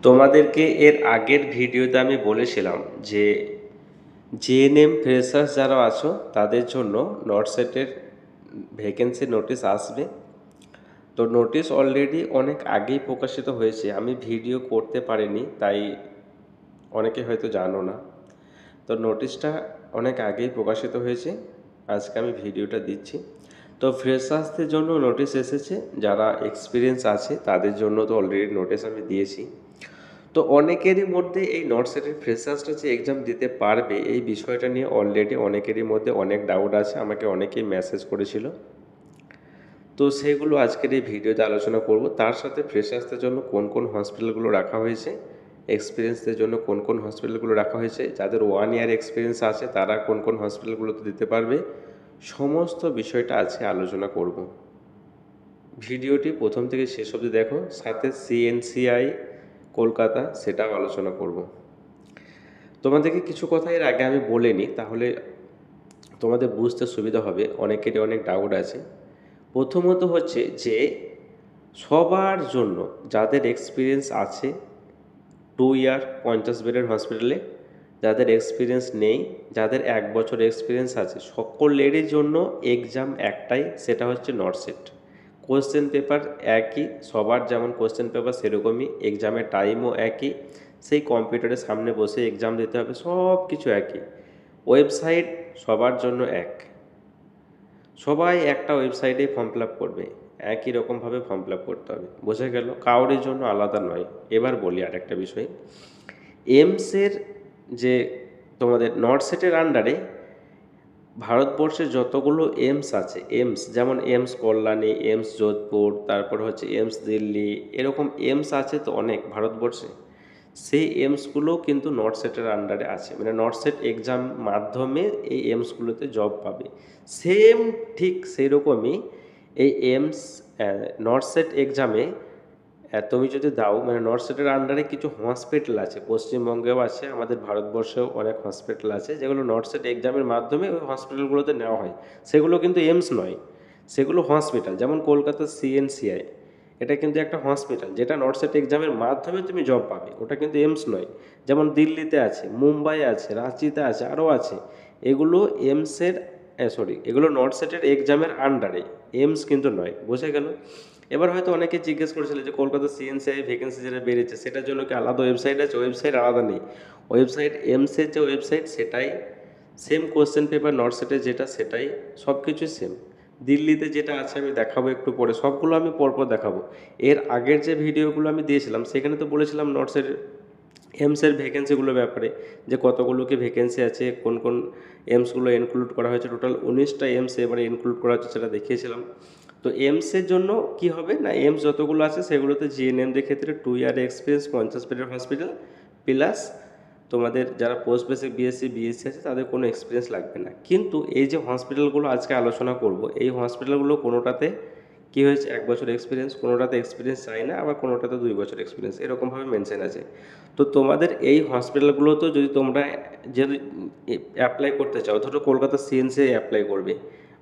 তোমাদেরকে এর আগের ভিডিওতে আমি বলেছিলাম যে জেএনএম ফ্রেশার্স যারা আছো তাদের জন্য নর্থসেটের ভ্যাকেন্সি নোটিশ আসবে। তো নোটিশ অলরেডি অনেক আগেই প্রকাশিত হয়েছে, আমি ভিডিও করতে পারিনি, তাই অনেকে হয়তো জানো না। তো নোটিশটা অনেক আগেই প্রকাশিত হয়েছে, আজকে আমি ভিডিওটা দিচ্ছি। তো ফ্রেশার্সদের জন্য নোটিশ এসেছে, যারা এক্সপিরিয়েন্স আছে তাদের জন্য তো অলরেডি নোটিশ আমি দিয়েছি। তো অনেকেরই মধ্যে এই নর্থসেটের ফ্রেশার্সটা যে এক্সাম দিতে পারবে এই বিষয়টা নিয়ে অলরেডি অনেকেরই মধ্যে অনেক ডাউট আছে, আমাকে অনেকেই মেসেজ করেছিল। তো সেগুলো আজকের এই ভিডিওতে আলোচনা করব। তার সাথে ফ্রেশার্সদের জন্য কোন কোন হসপিটালগুলো রাখা হয়েছে, এক্সপিরিয়েন্সদের জন্য কোন কোন হসপিটালগুলো রাখা হয়েছে, যাদের 1 ইয়ার এক্সপিরিয়েন্স আছে তারা কোন কোন হসপিটালগুলোতে দিতে পারবে, সমস্ত বিষয়টা আজকে আলোচনা করব। ভিডিওটি প্রথম থেকে শেষ অবধি দেখো, সাথে সিএনসিআই কলকাতা সেটাও আলোচনা করব। তোমাদেরকে কিছু কথা এর আগে আমি বলে নিই, তাহলে তোমাদের বুঝতে সুবিধা হবে, অনেকেরই অনেক ডাউট আছে। প্রথমত হচ্ছে যে সবার জন্য যাদের এক্সপিরিয়েন্স আছে 2 ইয়ার 50 বেডের হসপিটালে, যাদের এক্সপিরিয়েন্স নেই, যাদের 1 বছর এক্সপিরিয়েন্স আছে, সকলেরই জন্য এক্সাম একটাই, সেটা হচ্ছে নর্থসেট। কোশ্চেন পেপার একই, সবার যেমন কোশ্চেন পেপার সেরকমই, এক্সামের টাইমও একই, সেই কম্পিউটারের সামনে বসে এক্সাম দিতে হবে, সব কিছু একই। ওয়েবসাইট সবার জন্য এক, সবাই একটা ওয়েবসাইটে ফর্ম ফিল আপ করবে, একই রকমভাবে ফর্ম ফিল আপ করতে হবে, বোঝা গেল? কাউরির জন্য আলাদা নয়। এবার বলি আর একটা বিষয়, এমসের যে তোমাদের নর্থসেটের আন্ডারে ভারতবর্ষে যতগুলো এমস আছে, এমস যেমন এমস কল্যাণী, এমস যোধপুর, তারপর হচ্ছে এমস দিল্লি, এরকম এমস আছে তো অনেক ভারতবর্ষে। সেই এমসগুলো কিন্তু নর্থসেটের আন্ডারে আছে, মানে নর্থসেট এক্সাম মাধ্যমে এই এমসগুলোতে জব পাবে। সেম ঠিক সেই রকমই এই এমস নর্থসেট এক্সামে তুমি যদি দাও, মানে নর্থসেটের আন্ডারে কিছু হসপিটাল আছে, পশ্চিমবঙ্গেও আছে, আমাদের ভারতবর্ষেও অনেক হসপিটাল আছে যেগুলো নর্থসেট এক্সামের মাধ্যমে ওই হসপিটালগুলোতে নেওয়া হয়। সেগুলো কিন্তু এমস নয়, সেগুলো হসপিটাল। যেমন কলকাতার সিএনসিআই, এটা কিন্তু একটা হসপিটাল যেটা নর্থসেট এক্সামের মাধ্যমে তুমি জব পাবে, ওটা কিন্তু এমস নয়। যেমন দিল্লিতে আছে, মুম্বাই আছে, রাঁচিতে আছে, আরও আছে, এগুলো এমসের এগুলো নর্থসেটের এক্সামের আন্ডারে, এমস কিন্তু নয়, বোঝা গেল? এবার হয়তো অনেকে জিজ্ঞেস করেছিল যে কলকাতা সিএনসিআই ভ্যাকেন্সি যেটা বেড়েছে সেটার জন্য কি আলাদা ওয়েবসাইট আছে? ওয়েবসাইট আলাদা নেই, ওয়েবসাইট এমসের যে ওয়েবসাইট সেটাই, সেম কোশ্চেন পেপার নর্থসেটে যেটা সেটাই, সব কিছুই সেম। দিল্লিতে যেটা আছে আমি দেখাবো একটু পরে, সবগুলো আমি পরপর দেখাবো। এর আগের যে ভিডিওগুলো আমি দিয়েছিলাম সেখানে তো বলেছিলাম নর্থসেট এমসের ভ্যাকেন্সিগুলোর ব্যাপারে, যে কতগুলো কি ভ্যাকেন্সি আছে, কোন কোন এমসগুলো ইনক্লুড করা হয়েছে, টোটাল 19টা এমস এবারে ইনক্লুড করা হচ্ছে, সেটা দেখিয়েছিলাম। তো এমসের জন্য কি হবে না, এমস যতগুলো আছে সেগুলোতে জিএনএমদের ক্ষেত্রে 2 ইয়ার এক্সপিরিয়েন্স 50 বেডের হসপিটাল, প্লাস তোমাদের যারা পোস্ট বেসিক বিএসসি বিএসসি আছে তাদের কোনো এক্সপিরিয়েন্স লাগবে না। কিন্তু এই যে হসপিটালগুলো আজকে আলোচনা করব, এই হসপিটালগুলো কোনোটাতে কী হয়েছে 1 বছর এক্সপিরিয়েন্স, কোনোটাতে এক্সপিরিয়েন্স চাই না, আবার কোনোটাতে 2 বছর এক্সপিরিয়েন্স, এরকমভাবে মেনশন আছে। তো তোমাদের এই হসপিটালগুলোতেও যদি তোমরা যদি অ্যাপ্লাই করতে চাও, ধরো কলকাতা সিএনসি অ্যাপ্লাই করবে,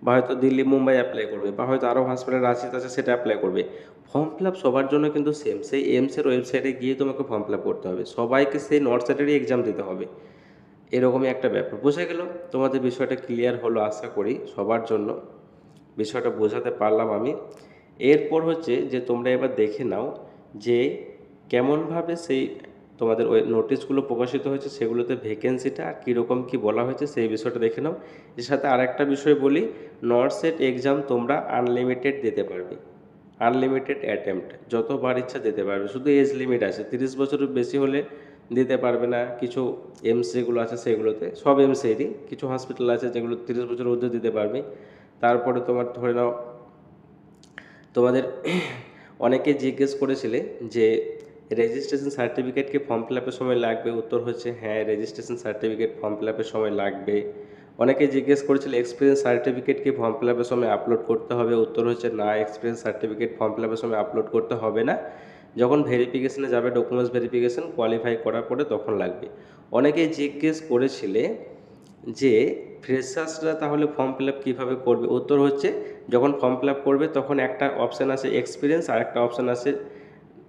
বা হয়তো দিল্লি মুম্বাই অ্যাপ্লাই করবে, বা হয়তো আরও হসপিটাল রাঁচিতে আছে সেটা অ্যাপ্লাই করবে, ফর্ম ফিল আপ সবার জন্য কিন্তু সেম, সেই এমসের ওয়েবসাইটে গিয়ে তোমাকে ফর্ম ফিল আপ করতে হবে, সবাইকে সেই নর্থসেটেরই এক্সাম দিতে হবে, এরকমই একটা ব্যাপার। বোঝা গেল? তোমাদের বিষয়টা ক্লিয়ার হলো আশা করি, সবার জন্য বিষয়টা বোঝাতে পারলাম আমি। এরপর হচ্ছে যে তোমরা এবার দেখে নাও যে কেমনভাবে সেই তোমাদের ওই নোটিশগুলো প্রকাশিত হয়েছে, সেগুলোতে ভ্যাকেন্সিটা আর কীরকম কী বলা হয়েছে সেই বিষয়টা দেখে নাও। এর সাথে আরেকটা বিষয় বলি, নর্থসেট এক্সাম তোমরা আনলিমিটেড দিতে পারবে, আনলিমিটেড অ্যাটেম্প্ট যতবার ইচ্ছা দিতে পারবে, শুধু এজ লিমিট আছে, 30 বছরের বেশি হলে দিতে পারবে না। কিছু এমস যেগুলো আছে সেগুলোতে, সব এমসেরই কিছু হসপিটাল আছে যেগুলো 30 বছরের ঊর্ধ্বে দিতে পারবে। তারপরে তোমার ধরে নাও তোমাদের অনেকে জিজ্ঞেস করেছিলে যে রেজিস্ট্রেশন সার্টিফিকেট কি ফর্ম ফিল আপের সময় লাগবে? উত্তর হচ্ছে হ্যাঁ, রেজিস্ট্রেশন সার্টিফিকেট ফর্ম ফিল আপের সময় লাগবে। অনেকে জিজ্ঞেস করেছিল এক্সপিরিয়েন্স সার্টিফিকেট কি ফর্ম ফিল আপের সময় আপলোড করতে হবে? উত্তর হচ্ছে না, এক্সপিরিয়েন্স সার্টিফিকেট ফর্ম ফিল আপের সময় আপলোড করতে হবে না, যখন ভেরিফিকেশনে যাবে ডকুমেন্টস ভেরিফিকেশন কোয়ালিফাই করার পরে তখন লাগবে। অনেকেই জিজ্ঞেস করেছিলে যে ফ্রেশার্সরা তাহলে ফর্ম ফিল আপ কীভাবে করবে? উত্তর হচ্ছে যখন ফর্ম ফিল আপ করবে তখন একটা অপশান আছে এক্সপিরিয়েন্স আর একটা অপশান আছে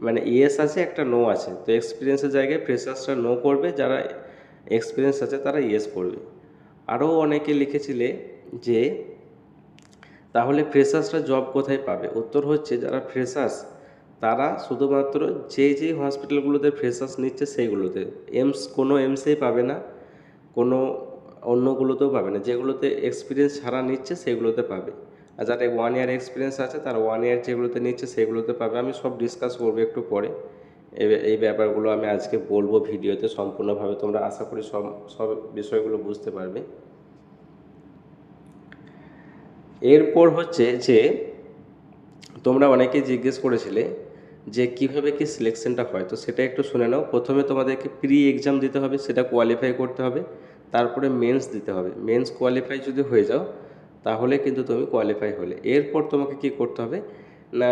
মানে ইয়েস আছে, একটা নো আছে। তো এক্সপিরিয়েন্সের জায়গায় ফ্রেশার্সরা নো করবে, যারা এক্সপিরিয়েন্স আছে তারা ইয়েস করবে। আরও অনেকে লিখেছিলে যে তাহলে ফ্রেশার্সরা জব কোথায় পাবে? উত্তর হচ্ছে, যারা ফ্রেশার্স তারা শুধুমাত্র যেই হসপিটালগুলোতে ফ্রেশার্স নিচ্ছে সেইগুলোতে, কোনো এমসেই পাবে না, কোনো অন্যগুলোতেও পাবে না। যেগুলোতে এক্সপিরিয়েন্স ছাড়া নিচ্ছে সেগুলোতে পাবে। আর যারা 1 ইয়ার এক্সপিরিয়েন্স আছে তারা 1 ইয়ার যেগুলোতে নিচ্ছে সেগুলোতে পাবে। আমি সব ডিসকাস করবো একটু পরে। এই ব্যাপারগুলো আমি আজকে বলবো ভিডিওতে সম্পূর্ণভাবে, তোমরা আশা করি সব সব বিষয়গুলো বুঝতে পারবে। এরপর হচ্ছে যে তোমরা অনেকেই জিজ্ঞেস করেছিলে যে কিভাবে কি সিলেকশনটা হয়, তো সেটা একটু শুনে নাও। প্রথমে তোমাদেরকে প্রি এক্সাম দিতে হবে, সেটা কোয়ালিফাই করতে হবে। তারপরে মেন্স দিতে হবে। মেন্স কোয়ালিফাই যদি হয়ে যাও তাহলে কিন্তু তুমি কোয়ালিফাই হলে। এরপর তোমাকে কি করতে হবে না,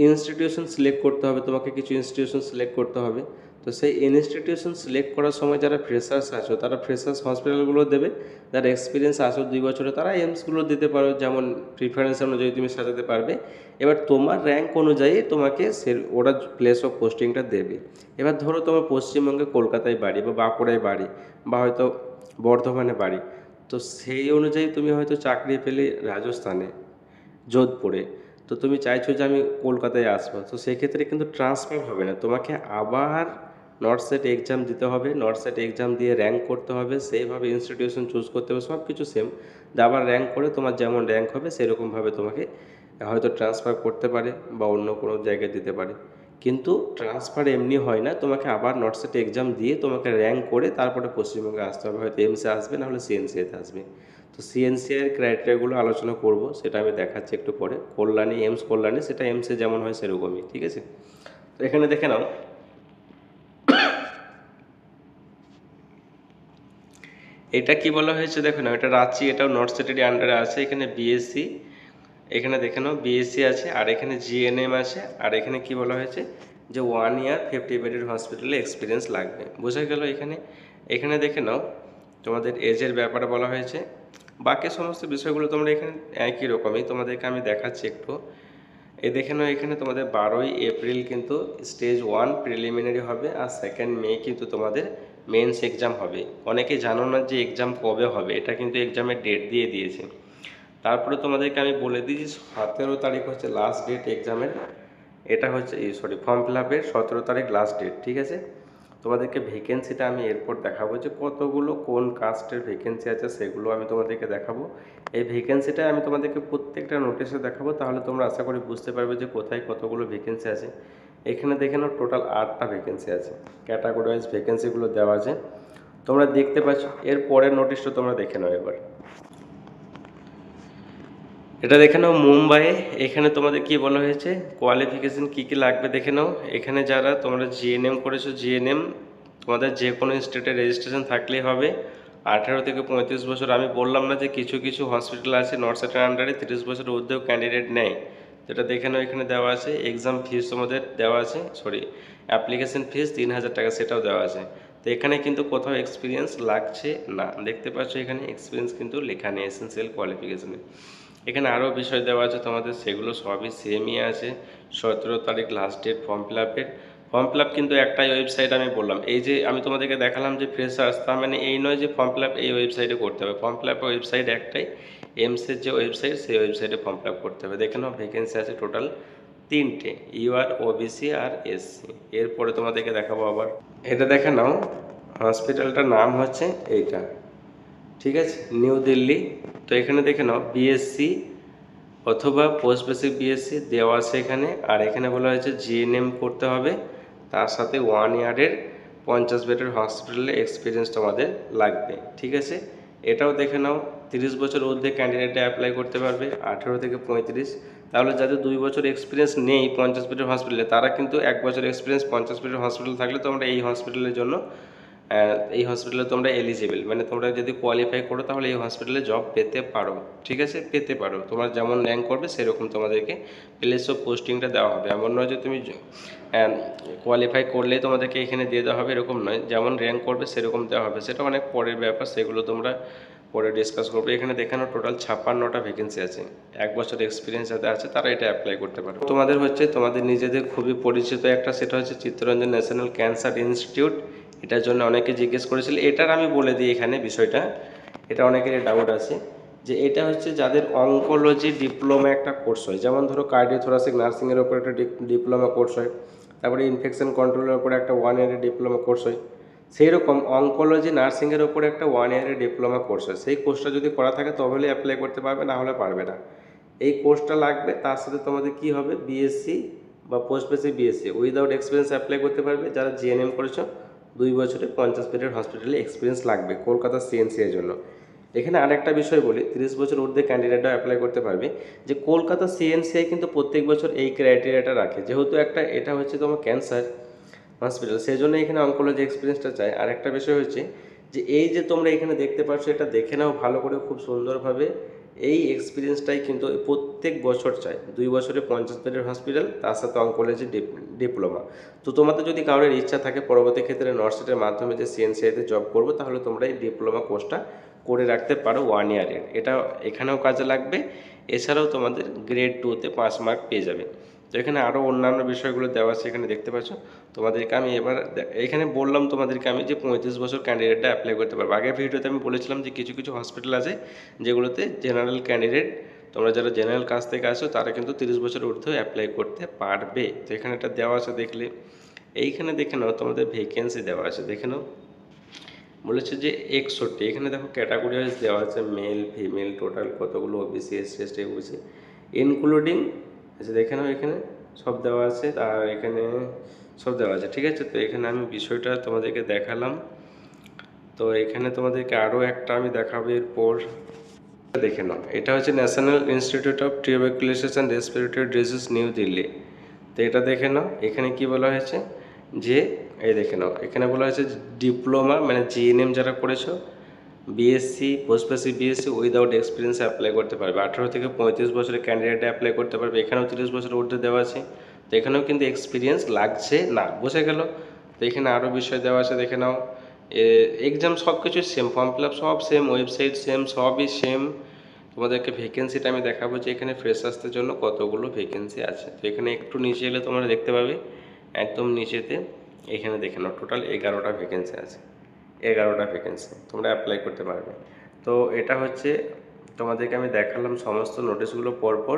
ইনস্টিটিউশন সিলেক্ট করতে হবে। তোমাকে কিছু ইনস্টিটিউশন সিলেক্ট করতে হবে। তো সেই ইনস্টিটিউশন সিলেক্ট করার সময় যারা ফ্রেশার্স আছো তারা ফ্রেশার্স হসপিটালগুলো দেবে, যারা এক্সপিরিয়েন্স আছো 2 বছরে তারা এমসগুলো দিতে পারো, যেমন প্রিফারেন্স অনুযায়ী তুমি সাজাতে পারবে। এবার তোমার র্যাঙ্ক অনুযায়ী তোমাকে ওরা প্লেস অফ পোস্টিংটা দেবে। এবার ধরো তোমার পশ্চিমবঙ্গে কলকাতায় বাড়ি বা বাঁকুড়ায় বাড়ি বা হয়তো বর্ধমানে বাড়ি, তো সেই অনুযায়ী তুমি হয়তো চাকরি পেলে রাজস্থানে, যোধপুরে, তো তুমি চাইছো যে আমি কলকাতায় আসবো, তো সেক্ষেত্রে কিন্তু ট্রান্সফার হবে না, তোমাকে আবার নর্থ সেট এক্সাম দিতে হবে। নর্থ সেট এক্সাম দিয়ে র্যাঙ্ক করতে হবে, সেইভাবে ইনস্টিটিউশন চুজ করতে হবে, সব কিছু সেম। আবার র্যাঙ্ক করে তোমার যেমন র্যাঙ্ক হবে সেরকমভাবে তোমাকে হয়তো ট্রান্সফার করতে পারে বা অন্য কোনো জায়গায় দিতে পারে। কিন্তু ট্রান্সফার এমনি হয় না, তোমাকে আবার নর্থ সেট এক্সাম দিয়ে তোমাকে র্যাঙ্ক করে তারপরে পশ্চিমবঙ্গে আসতে হবে। হয়তো এমসে আসবে, না হলে সিএনসিতে আসবে। তো সিএনসিআর ক্রাইটেরিয়াগুলো আলোচনা করব, সেটা আমি দেখাচ্ছি একটু পরে। কল্যাণী, এইমস কল্যাণী, সেটা এমসে যেমন হয় সেরকমই, ঠিক আছে। তো এখানে দেখে নাও, এটা কি বলা হয়েছে দেখো না, এটা রাঁচি, এটাও নর্থ সেটেরই আন্ডারে আছে। এখানে বিএসসি, এখানে দেখে নাও বিএসসি আছে, আর এখানে জিএনএম আছে, আর এখানে কি বলা হয়েছে যে 1 ইয়ার 50 বেডের হসপিটালে এক্সপিরিয়েন্স লাগবে। বোঝা গেল এখানে। এখানে দেখে নাও তোমাদের এজের ব্যাপারে বলা হয়েছে। বাকি সমস্ত বিষয়গুলো তোমরা এখানে একই রকমই, তোমাদেরকে আমি দেখাচ্ছি একটু। এই দেখে নাও, এখানে তোমাদের 12ই এপ্রিল কিন্তু স্টেজ 1 প্রিলিমিনারি হবে, আর 2 মে কিন্তু তোমাদের মেন্স এক্সাম হবে। অনেকে জানো না যে এক্সাম কবে হবে, এটা কিন্তু এক্সামের ডেট দিয়ে দিয়েছে। তারপরে তোমাদেরকে আমি বলে দিই যে 17 তারিখ হচ্ছে লাস্ট ডেট এক্সামের। এটা হচ্ছে ফর্ম ফিল আপের 17 তারিখ লাস্ট ডেট, ঠিক আছে। তোমাদেরকে ভ্যাকেন্সিটা আমি এরপর দেখাবো যে কতগুলো কোন কাস্টের ভ্যাকেন্সি আছে, সেগুলো আমি তোমাদেরকে দেখাবো। এই ভ্যাকেন্সিটা আমি তোমাদেরকে প্রত্যেকটা নোটিশে দেখাবো, তাহলে তোমরা আশা করি বুঝতে পারবে যে কোথায় কতগুলো ভ্যাকেন্সি আছে। এখানে দেখে নাও টোটাল 8টা ভ্যাকেন্সি আছে, ক্যাটাগরি ওয়াইজ ভ্যাকেন্সিগুলো দেওয়া আছে, তোমরা দেখতে পাচ্ছ। এর পরের নোটিশটা তোমরা দেখে নাও এবার। এটা দেখে নাও মুম্বাইয়ে, এখানে তোমাদের কি বলা হয়েছে, কোয়ালিফিকেশন কি কি লাগবে দেখে নাও। এখানে যারা তোমরা জিএনএম করেছো, জিএনএম তোমাদের যে কোনো স্টেটে রেজিস্ট্রেশন থাকলেই হবে। 18 থেকে 35 বছর। আমি বললাম না যে কিছু কিছু হসপিটাল আছে নর্থ সেটের আন্ডারে 30 বছরের ঊর্ধ্বেও ক্যান্ডিডেট নেয়, যেটা দেখে নাও এখানে দেওয়া আছে। এক্সাম ফিস তোমাদের দেওয়া আছে, অ্যাপ্লিকেশন ফিস 3000 টাকা, সেটাও দেওয়া আছে। তো এখানে কিন্তু কোথাও এক্সপিরিয়েন্স লাগছে না, দেখতে পাচ্ছ এখানে এক্সপিরিয়েন্স কিন্তু লেখা নেই এসেন্সিয়াল কোয়ালিফিকেশনে। এখানে আরও বিষয় দেওয়া আছে তোমাদের, সেগুলো সবই সেমই আছে। 17 তারিখ লাস্ট ডেট ফর্ম ফিল আপের। ফর্ম ফিল আপ কিন্তু একটাই ওয়েবসাইট, আমি বললাম এই যে আমি তোমাদেরকে দেখালাম যে ফ্রেশার্স, তার মানে এই নয় যে ফর্ম ফিল আপ এই ওয়েবসাইটে করতে হবে। ফর্ম ফিল আপের ওয়েবসাইট একটাই, এমসের যে ওয়েবসাইট সেই ওয়েবসাইটে ফর্ম ফিল আপ করতে হবে। দেখে নাও ভ্যাকেন্সি আছে টোটাল 3টে, ইউআর, ওবিসি আর এসসি। এরপরে তোমাদেরকে দেখাবো আবার, এটা দেখে নাও হসপিটালটার নাম হচ্ছে এইটা, ঠিক আছে, নিউ দিল্লি। তো এখানে দেখে নাও বিএসসি অথবা পোস্ট বেসিক বিএসসি দেওয়া আছে এখানে। আর এখানে বলা হয়েছে জিএনএম করতে হবে, তার সাথে 1 ইয়ারের 50 বেডের হসপিটালে এক্সপিরিয়েন্স তোমাদের লাগবে, ঠিক আছে। এটাও দেখে নাও 30 বছর ঊর্ধ্বে ক্যান্ডিডেটে অ্যাপ্লাই করতে পারবে, 18 থেকে 35। তাহলে যাদের 2 বছর এক্সপিরিয়েন্স নেই 50 বেডের হসপিটালে, তারা কিন্তু 1 বছর এক্সপিরিয়েন্স 50 বেডের হসপিটাল থাকলে তোমরা এই হসপিটালের জন্য এই হসপিটালে তোমরা এলিজিবল, মানে তোমরা যদি কোয়ালিফাই করো তাহলে এই হসপিটালে জব পেতে পারো, ঠিক আছে, পেতে পারো। তোমার যেমন র্যাঙ্ক করবে সেরকম তোমাদেরকে প্লেস অফ পোস্টিংটা দেওয়া হবে। এমন নয় যে তুমি কোয়ালিফাই করলেই তোমাদেরকে এখানে দিয়ে দেওয়া হবে, এরকম নয়। যেমন র্যাঙ্ক করবে সেরকম দেওয়া হবে, সেটা অনেক পরের ব্যাপার, সেগুলো তোমরা পরে ডিসকাস করবো। এখানে দেখানো টোটাল 56টা ভ্যাকেন্সি আছে। 1 বছর এক্সপিরিয়েন্স যাদের আছে তারা এটা অ্যাপ্লাই করতে পারবে। তোমাদের হচ্ছে তোমাদের নিজেদের খুবই পরিচিত একটা, সেটা হচ্ছে চিত্তরঞ্জন ন্যাশনাল ক্যান্সার ইনস্টিটিউট। এটার জন্য অনেকে জিজ্ঞেস করেছিল। এটার আমি বলে দিই এখানে বিষয়টা, এটা অনেকেরই ডাউট আছে যে এটা হচ্ছে যাদের অঙ্কোলজি ডিপ্লোমা একটা কোর্স হয়, যেমন ধরো কার্ডিওথোরাসিক নার্সিংয়ের ওপর একটা ডিপ্লোমা কোর্স হয়, তারপরে ইনফেকশন কন্ট্রোলের ওপর একটা 1 ইয়ারের ডিপ্লোমা কোর্স হয়, সেই রকম অঙ্কোলজি নার্সিংয়ের ওপর একটা 1 ইয়ারের ডিপ্লোমা কোর্স হয়। সেই কোর্সটা যদি করা থাকে তবেই অ্যাপ্লাই করতে পারবে, না হলে পারবে না। এই কোর্সটা লাগবে, তার সাথে তোমাদের কি হবে, বিএসসি বা post basic BSc without experience apply করতে পারবে। যারা জিএনএম করেছো 2 বছরে 50 বেডের হসপিটালে এক্সপিরিয়েন্স লাগবে কলকাতা সিএনসি এর জন্য। এখানে আরেকটা বিষয় বলি, 30 বছর ঊর্ধ্বে ক্যান্ডিডেটরা অ্যাপ্লাই করতে পারবে। যে কলকাতা সিএনসিআই কিন্তু প্রত্যেক বছর এই ক্রাইটেরিয়াটা রাখে, যেহেতু এটা হচ্ছে তোমার ক্যান্সার হসপিটাল, সেই জন্য এখানে অঙ্কোলজি এক্সপিরিয়েন্সটা চাই। আর একটা বিষয় হচ্ছে যে এই যে তোমরা এখানে দেখতে পাচ্ছ, এটা দেখে নাও ভালো করে খুব সুন্দরভাবে। এই এক্সপিরিয়েন্সটাই কিন্তু প্রত্যেক বছর চাই। 2 বছরে 50 বেডের হসপিটাল, তার সাথে অঙ্কোলজি ডিপ্লোমা। তো তোমাদের যদি কারোর ইচ্ছা থাকে পরবর্তী ক্ষেত্রে নর্সেটের মাধ্যমে যে সিএনসিআইতে জব করবো, তাহলে তোমরা এই ডিপ্লোমা কোর্সটা করে রাখতে পারো 1 ইয়ারের। এটা এখানেও কাজে লাগবে। এছাড়াও তোমাদের গ্রেড 2তে 5 মার্ক পেয়ে যাবে। তো এখানে আরও অন্যান্য বিষয়গুলো দেওয়া আছে, এখানে দেখতে পাচ্ছ। তোমাদেরকে আমি এবার এখানে বললাম তোমাদেরকে আমি যে 35 বছর ক্যান্ডিডেটটা অ্যাপ্লাই করতে পারবে। আগের ভিডিওতে আমি বলেছিলাম যে কিছু কিছু হসপিটাল আছে যেগুলোতে জেনারেল ক্যান্ডিডেট, তোমরা যারা জেনারেল কাজ থেকে আসো তারা কিন্তু 30 বছরের ঊর্ধ্বে অ্যাপ্লাই করতে পারবে। তো এখানে এটা দেওয়া আছে, দেখলে এইখানে দেখে নাও তোমাদের ভ্যাকেন্সি দেওয়া আছে, দেখে নাও। বলেছে যে 61, এখানে দেখো ক্যাটাগরি ওয়াইজ দেওয়া আছে, মেল ফিমেল টোটাল কতগুলো, OBC SC ST OBC including, আচ্ছা দেখে নাও এখানে সব দেওয়া আছে। আর এখানে সব দেওয়া আছে, ঠিক আছে। তো এখানে আমি বিষয়টা তোমাদেরকে দেখালাম। তো এখানে তোমাদেরকে আরও একটা আমি দেখাবো এরপর, দেখে নাও। এটা হচ্ছে national institute of tuberculosis and respiratory disease, new Delhi. তো এটা দেখে নাও, এখানে কি বলা হয়েছে যে এই দেখে নাও, এখানে বলা হয়েছে ডিপ্লোমা মানে জিএনএম যারা করেছো, BSc post basic BSc without experience apply করতে পারবে। 18 থেকে 35 বছরের ক্যান্ডিডেট অ্যাপ্লাই করতে পারবে। এখানেও 30 বছরের ঊর্ধ্বে দেওয়া আছে। তো এখানেও কিন্তু এক্সপিরিয়েন্স লাগছে না, বোঝা গেল। তো এখানে আরও বিষয় দেওয়া আছে, দেখে নাও। এক্সাম সব কিছু সেম, ফর্ম ফিল আপ সব সেম, ওয়েবসাইট সেম, সবই সেম। তোমাদেরকে ভ্যাকেন্সিটা আমি দেখাবো যে এখানে ফ্রেশার্সদের জন্য কতগুলো ভ্যাকেন্সি আছে। তো এখানে একটু নিচে এলে তোমরা দেখতে পাবে, একদম নিচেতে এখানে দেখে নাও টোটাল 11টা ভ্যাকেন্সি আছে। 11টা ভ্যাকেন্সি তোমরা অ্যাপ্লাই করতে পারবে। তো এটা হচ্ছে তোমাদেরকে আমি দেখালাম সমস্ত নোটিশগুলো পরপর।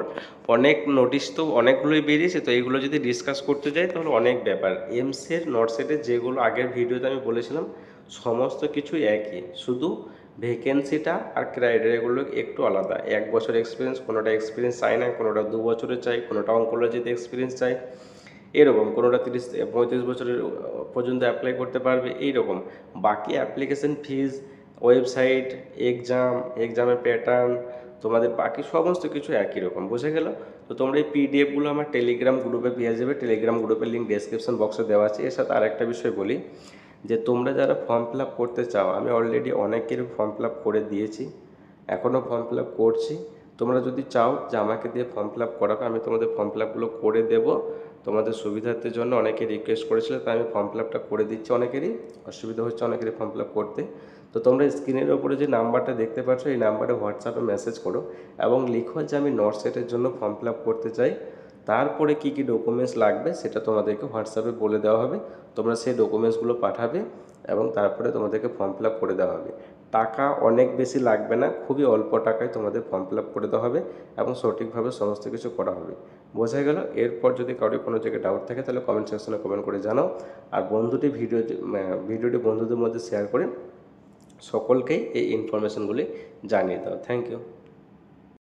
অনেক নোটিশ তো অনেকগুলোই বেরিয়েছে, তো এইগুলো যদি ডিসকাস করতে যাই তাহলে অনেক ব্যাপার। এমসের নটসেটের যেগুলো আগের ভিডিওতে আমি বলেছিলাম সমস্ত কিছুই একই, শুধু ভ্যাকেন্সিটা আর ক্রাইটেরিয়াগুলো একটু আলাদা। 1 বছর এক্সপিরিয়েন্স, কোনোটা এক্সপিরিয়েন্স চাই না, কোনোটা 2 বছরের চাই, কোনোটা অঙ্কোলজিতে এক্সপিরিয়েন্স চাই, এরকম কোনোটা 30-35 বছরের পর্যন্ত অ্যাপ্লাই করতে পারবে এইরকম। বাকি অ্যাপ্লিকেশন ফিজ, ওয়েবসাইট, এক্সামের প্যাটার্ন, তোমাদের বাকি সমস্ত কিছু একই রকম, বুঝে গেল। তো তোমরা এই পিডিএফগুলো আমার টেলিগ্রাম গ্রুপে পেয়ে যাবে। টেলিগ্রাম গ্রুপের লিঙ্ক ডেসক্রিপশন বক্সে দেওয়া আছে। এর সাথে আরেকটা বিষয় বলি, যে তোমরা যারা ফর্ম ফিল আপ করতে চাও, আমি অলরেডি অনেকের ফর্ম ফিল আপ করে দিয়েছি, এখনও ফর্ম ফিল আপ করছি। তোমরা যদি চাও যে আমাকে দিয়ে ফর্ম ফিল আপ করাবে, আমি তোমাদের ফর্ম ফিল আপগুলো করে দেবো তোমাদের সুবিধার্থের জন্য। অনেকে রিকোয়েস্ট করেছিল, তাই আমি ফর্ম ফিল আপটা করে দিচ্ছি। অনেকেরই অসুবিধা হচ্ছে অনেকেরই ফর্ম ফিল আপ করতে। তো তোমরা স্ক্রিনের ওপরে যে নাম্বারটা দেখতে পাচ্ছ, এই নাম্বারে হোয়াটসঅ্যাপে মেসেজ করো এবং লিখো যে আমি নটসেটের জন্য ফর্ম ফিল আপ করতে চাই। তারপরে কি কি ডকুমেন্টস লাগবে সেটা তোমাদেরকে হোয়াটসঅ্যাপে বলে দেওয়া হবে। তোমরা সেই ডকুমেন্টসগুলো পাঠাবে এবং তারপরে তোমাদেরকে ফর্ম ফিল আপ করে দেওয়া হবে। টাকা অনেক বেশি লাগবে না, খুবই অল্প টাকায় তোমাদের ফর্ম ফিল আপ করে দেওয়া হবে এবং সঠিকভাবে সমস্ত কিছু করা হবে, বোঝা গেল। এরপর যদি কারোর কোনো জায়গায় ডাউট থাকে তাহলে কমেন্ট সেকশনে কমেন্ট করে জানাও। আর ভিডিওটি বন্ধুদের মধ্যে শেয়ার করে সকলকেই এই ইনফরমেশনগুলি জানিয়ে দাও। Thank you.